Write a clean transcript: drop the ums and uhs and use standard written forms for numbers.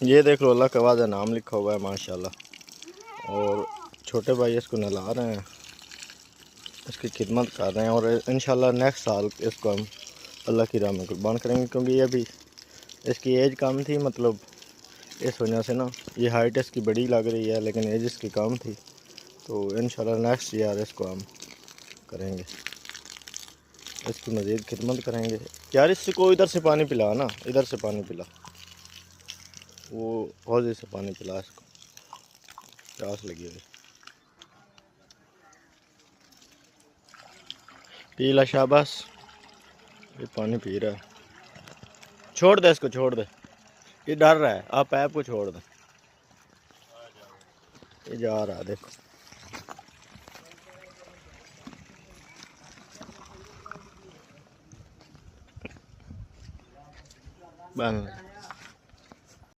ये देख लो, अल्लाह का वादा नाम लिखा हुआ है माशाल्लाह। और छोटे भाई इसको नहला रहे हैं, इसकी खिदमत कर रहे हैं। और इंशाल्लाह नेक्स्ट साल इसको हम अल्लाह की राह में कुर्बान करेंगे, क्योंकि ये भी इसकी एज कम थी, मतलब इस वजह से ना ये हाइट इसकी बड़ी लग रही है, लेकिन एज इसकी कम थी। तो इंशाल्लाह नेक्स्ट ईयर इसको हम करेंगे, इसकी मज़ीद खिदमत करेंगे। यार इसको इधर से पानी पिला ना, इधर से पानी पिला, वो हौजे से पानी पिला, इसको प्यास लगी हुई। पीला शाबाश, ये पानी पी रहा है। छोड़ दे इसको, छोड़ दे, ये डर रहा है। आप पैप को छोड़ दे, ये जा रहा है देखो। बंद।